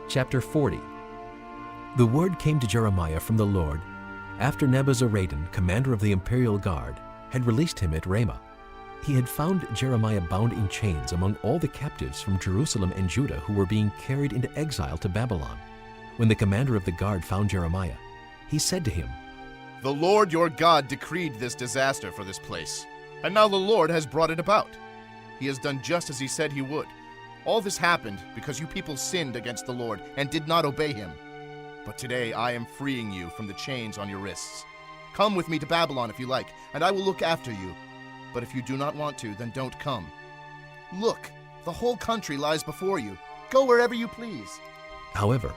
Chapter 40. The word came to Jeremiah from the Lord after Nebuzaradan, commander of the imperial guard, had released him at Ramah. He had found Jeremiah bound in chains among all the captives from Jerusalem and Judah who were being carried into exile to Babylon. When the commander of the guard found Jeremiah, he said to him, "The Lord your God decreed this disaster for this place, and now the Lord has brought it about. He has done just as he said he would. All this happened because you people sinned against the Lord and did not obey him. But today I am freeing you from the chains on your wrists. Come with me to Babylon if you like, and I will look after you. But if you do not want to, then don't come. Look, the whole country lies before you. Go wherever you please." However,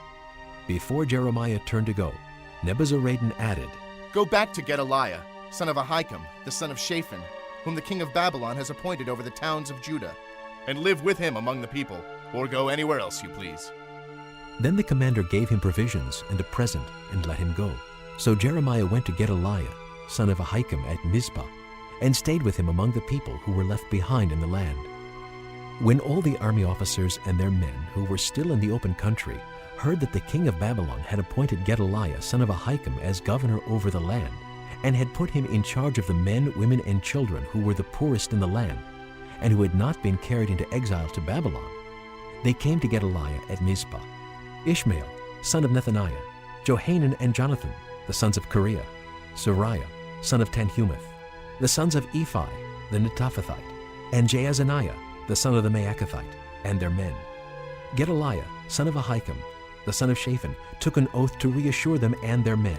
before Jeremiah turned to go, Nebuzaradan added, "Go back to Gedaliah, son of Ahikam, the son of Shaphan, whom the king of Babylon has appointed over the towns of Judah, and live with him among the people, or go anywhere else you please." Then the commander gave him provisions and a present and let him go. So Jeremiah went to Gedaliah, son of Ahikam, at Mizpah, and stayed with him among the people who were left behind in the land. When all the army officers and their men who were still in the open country heard that the king of Babylon had appointed Gedaliah, son of Ahikam, as governor over the land, and had put him in charge of the men, women, and children who were the poorest in the land, and who had not been carried into exile to Babylon, they came to Gedaliah at Mizpah. Ishmael, son of Nethaniah, Johanan and Jonathan, the sons of Kareah, Sariah, son of Tanhumeth, the sons of Ephi, the Netophathite, and Jaazaniah, the son of the Maacathite, and their men. Gedaliah, son of Ahikam, the son of Shaphan, took an oath to reassure them and their men.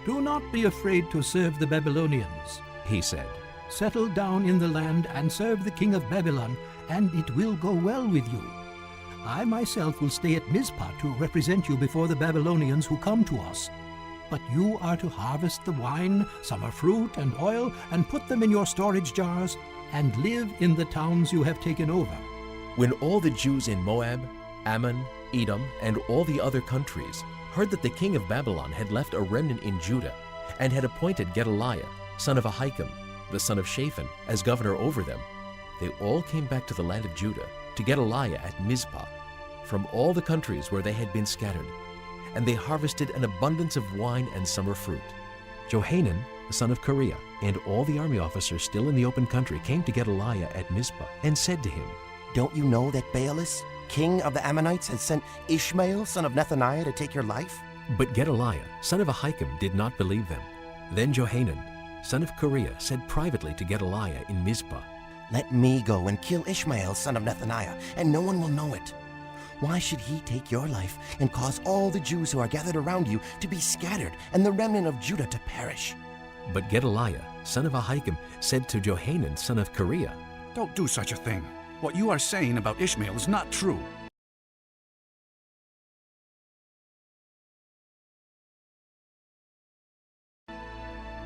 "Do not be afraid to serve the Babylonians," He said, "Settle down in the land and serve the king of Babylon, and it will go well with you. I myself will stay at Mizpah to represent you before the Babylonians who come to us. But you are to harvest the wine, summer fruit, and oil, and put them in your storage jars, and live in the towns you have taken over." When all the Jews in Moab, Ammon, Edom, and all the other countries heard that the king of Babylon had left a remnant in Judah and had appointed Gedaliah, son of Ahikam, the son of Shaphan, as governor over them, they all came back to the land of Judah, to Gedaliah at Mizpah, from all the countries where they had been scattered, and they harvested an abundance of wine and summer fruit. Johanan, the son of Kareah, and all the army officers still in the open country came to Gedaliah at Mizpah and said to him, "Don't you know that Baalis, king of the Ammonites, has sent Ishmael, son of Nethaniah, to take your life?" But Gedaliah, son of Ahikam, did not believe them. Then Johanan, son of Kareah, said privately to Gedaliah in Mizpah, "Let me go and kill Ishmael, son of Nethaniah, and no one will know it. Why should he take your life and cause all the Jews who are gathered around you to be scattered and the remnant of Judah to perish?" But Gedaliah, son of Ahikam, said to Johanan, son of Kareah, "Don't do such a thing. What you are saying about Ishmael is not true."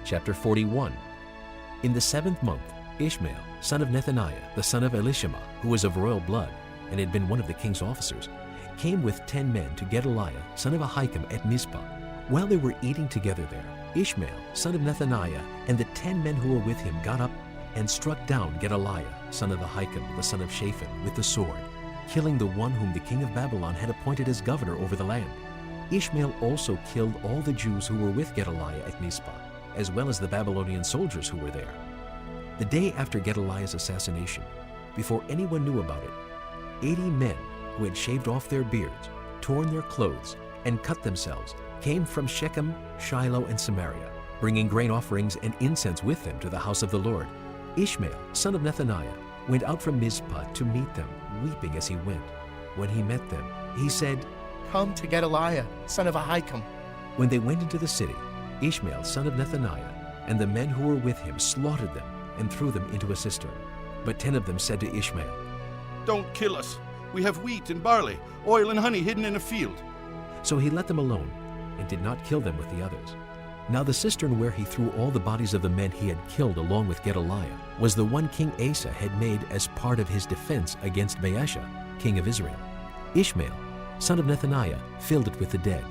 Chapter 41. In the 7th month, Ishmael, son of Nethaniah, the son of Elishama, who was of royal blood, and had been one of the king's officers, came with 10 men to Gedaliah, son of Ahikam, at Mizpah. While they were eating together there, Ishmael, son of Nethaniah, and the 10 men who were with him got up and struck down Gedaliah, son of Ahikam, the son of Shaphan, with the sword, killing the one whom the king of Babylon had appointed as governor over the land. Ishmael also killed all the Jews who were with Gedaliah at Mizpah, as well as the Babylonian soldiers who were there. The day after Gedaliah's assassination, before anyone knew about it, 80 men who had shaved off their beards, torn their clothes, and cut themselves came from Shechem, Shiloh, and Samaria, bringing grain offerings and incense with them to the house of the Lord. Ishmael, son of Nethaniah, went out from Mizpah to meet them, weeping as he went. When he met them, he said, "Come to Gedaliah, son of Ahikam." When they went into the city, Ishmael, son of Nethaniah, and the men who were with him slaughtered them and threw them into a cistern. But 10 of them said to Ishmael, "Don't kill us. We have wheat and barley, oil and honey hidden in a field." So he let them alone and did not kill them with the others. Now the cistern where he threw all the bodies of the men he had killed along with Gedaliah was the one King Asa had made as part of his defense against Baasha, king of Israel. Ishmael, son of Nethaniah, filled it with the dead.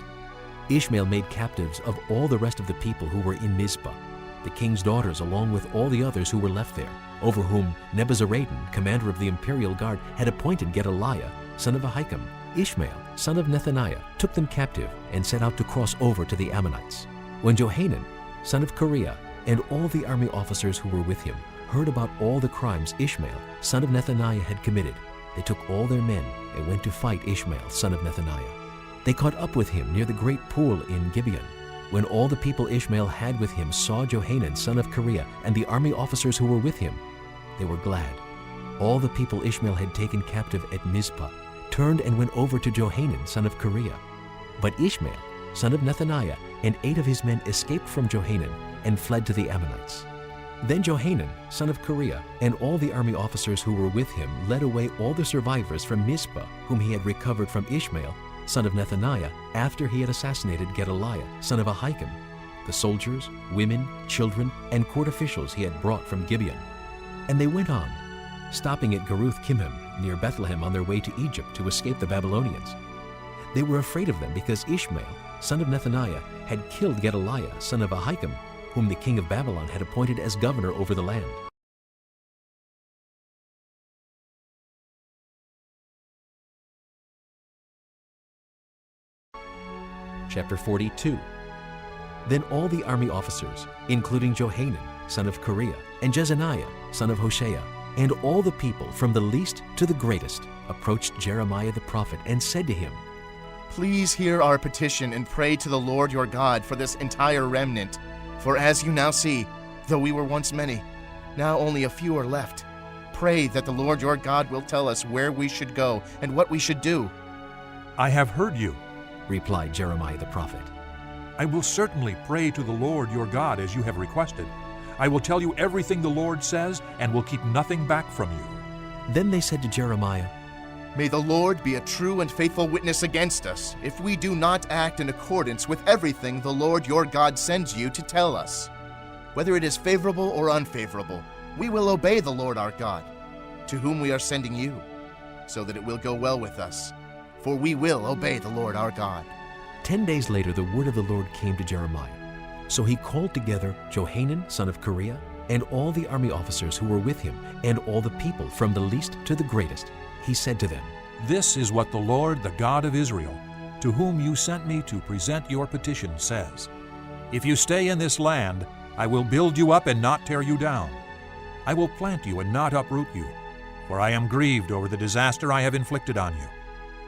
Ishmael made captives of all the rest of the people who were in Mizpah, the king's daughters along with all the others who were left there, over whom Nebuzaradan, commander of the imperial guard, had appointed Gedaliah, son of Ahikam. Ishmael, son of Nethaniah, took them captive and set out to cross over to the Ammonites. When Johanan, son of Kareah, and all the army officers who were with him heard about all the crimes Ishmael, son of Nethaniah, had committed, they took all their men and went to fight Ishmael, son of Nethaniah. They caught up with him near the great pool in Gibeon. When all the people Ishmael had with him saw Johanan, son of Kareah, and the army officers who were with him, they were glad. All the people Ishmael had taken captive at Mizpah turned and went over to Johanan, son of Kareah. But Ishmael, son of Nethaniah, and 8 of his men escaped from Johanan and fled to the Ammonites. Then Johanan, son of Kareah, and all the army officers who were with him led away all the survivors from Mizpah, whom he had recovered from Ishmael, son of Nethaniah, after he had assassinated Gedaliah, son of Ahikam, the soldiers, women, children, and court officials he had brought from Gibeon. And they went on, stopping at Geruth-Kimham near Bethlehem on their way to Egypt to escape the Babylonians. They were afraid of them because Ishmael, son of Nethaniah, had killed Gedaliah, son of Ahikam, whom the king of Babylon had appointed as governor over the land. Chapter 42. Then all the army officers, including Johanan, son of Kareah, and Jezaniah, son of Hoshea, and all the people from the least to the greatest, approached Jeremiah the prophet and said to him, Please hear our petition and pray to the Lord your God for this entire remnant. For as you now see, though we were once many, now only a few are left. Pray that the Lord your God will tell us where we should go and what we should do. I have heard you, replied Jeremiah the prophet. I will certainly pray to the Lord your God as you have requested. I will tell you everything the Lord says and will keep nothing back from you. Then they said to Jeremiah, May the Lord be a true and faithful witness against us, if we do not act in accordance with everything the Lord your God sends you to tell us. Whether it is favorable or unfavorable, we will obey the Lord our God, to whom we are sending you, so that it will go well with us. For we will obey the Lord our God. 10 days later the word of the Lord came to Jeremiah. So he called together Johanan, son of Kareah, and all the army officers who were with him, and all the people from the least to the greatest. He said to them, This is what the Lord, the God of Israel, to whom you sent me to present your petition, says. If you stay in this land, I will build you up and not tear you down. I will plant you and not uproot you, for I am grieved over the disaster I have inflicted on you.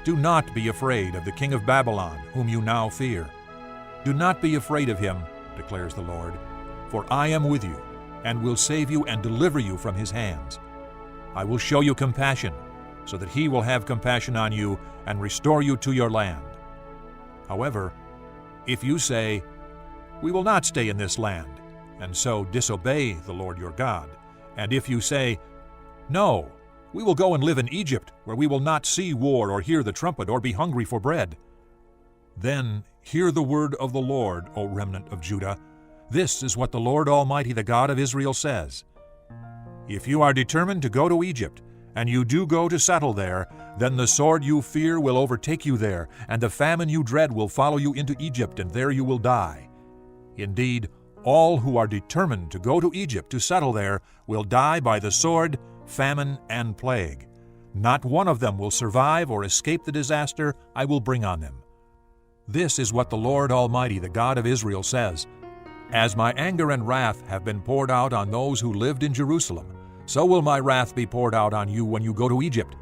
Do not be afraid of the king of Babylon, whom you now fear. Do not be afraid of him, declares the Lord, for I am with you, and will save you and deliver you from his hands. I will show you compassion, so that he will have compassion on you and restore you to your land. However, if you say, We will not stay in this land, and so disobey the Lord your God, and if you say, No, we will go and live in Egypt, where we will not see war or hear the trumpet or be hungry for bread, then hear the word of the Lord, O remnant of Judah. This is what the Lord Almighty, the God of Israel, says. If you are determined to go to Egypt, and you do go to settle there, then the sword you fear will overtake you there, and the famine you dread will follow you into Egypt, and there you will die. Indeed, all who are determined to go to Egypt to settle there will die by the sword, famine, and plague. Not one of them will survive or escape the disaster I will bring on them. This is what the Lord Almighty, the God of Israel, says. As my anger and wrath have been poured out on those who lived in Jerusalem, so will my wrath be poured out on you when you go to Egypt.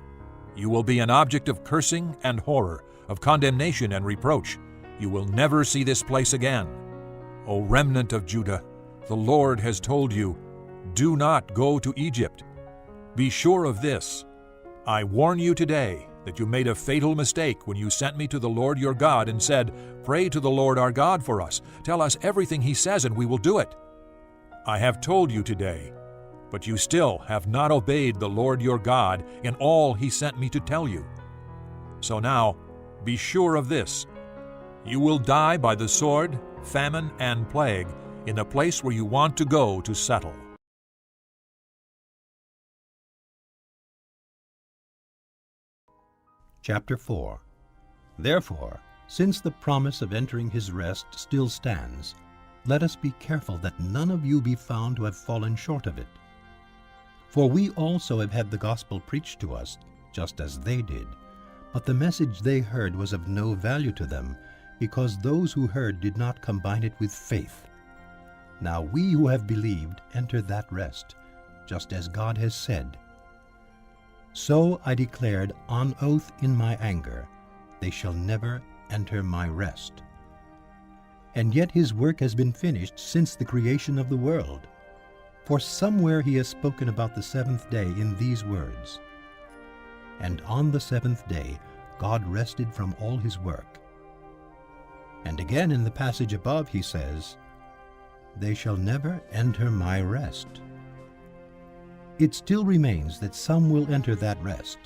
You will be an object of cursing and horror, of condemnation and reproach. You will never see this place again. O remnant of Judah, the Lord has told you, do not go to Egypt. Be sure of this. I warn you today that you made a fatal mistake when you sent me to the Lord your God and said, Pray to the Lord our God for us. Tell us everything he says and we will do it. I have told you today, but you still have not obeyed the Lord your God in all he sent me to tell you. So now, be sure of this. You will die by the sword, famine, and plague in the place where you want to go to settle. Chapter 4. Therefore, since the promise of entering his rest still stands, let us be careful that none of you be found to have fallen short of it. For we also have had the gospel preached to us, just as they did. But the message they heard was of no value to them, because those who heard did not combine it with faith. Now we who have believed enter that rest, just as God has said, "So I declared on oath in my anger, they shall never enter my rest." And yet his work has been finished since the creation of the world. For somewhere he has spoken about the seventh day in these words, "And on the seventh day God rested from all his work." And again in the passage above he says, "They shall never enter my rest." It still remains that some will enter that rest,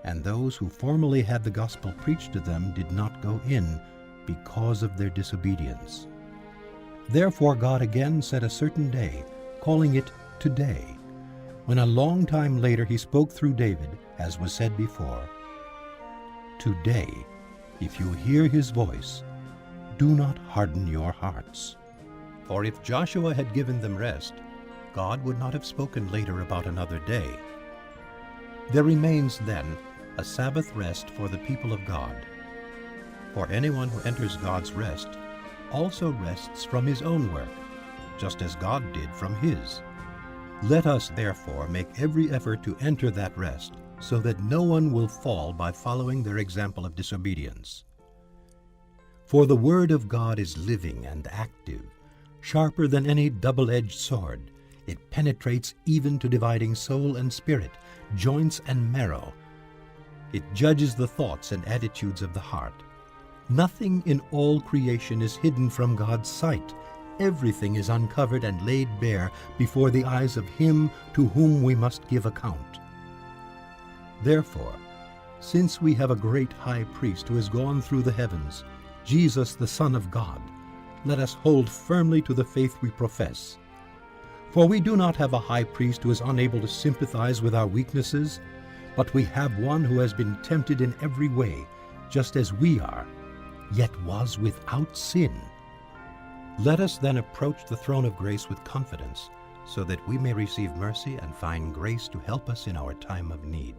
and those who formerly had the gospel preached to them did not go in because of their disobedience. Therefore God again set a certain day, calling it Today, when a long time later he spoke through David, as was said before, "Today, if you hear his voice, do not harden your hearts." For if Joshua had given them rest, God would not have spoken later about another day. There remains then a Sabbath rest for the people of God. For anyone who enters God's rest also rests from his own work, just as God did from his. Let us therefore make every effort to enter that rest, so that no one will fall by following their example of disobedience. For the word of God is living and active, sharper than any double-edged sword. It penetrates even to dividing soul and spirit, joints and marrow. It judges the thoughts and attitudes of the heart. Nothing in all creation is hidden from God's sight. Everything is uncovered and laid bare before the eyes of him to whom we must give account. Therefore, since we have a great high priest who has gone through the heavens, Jesus the Son of God, let us hold firmly to the faith we profess. For we do not have a high priest who is unable to sympathize with our weaknesses, but we have one who has been tempted in every way, just as we are, yet was without sin. Let us then approach the throne of grace with confidence, so that we may receive mercy and find grace to help us in our time of need.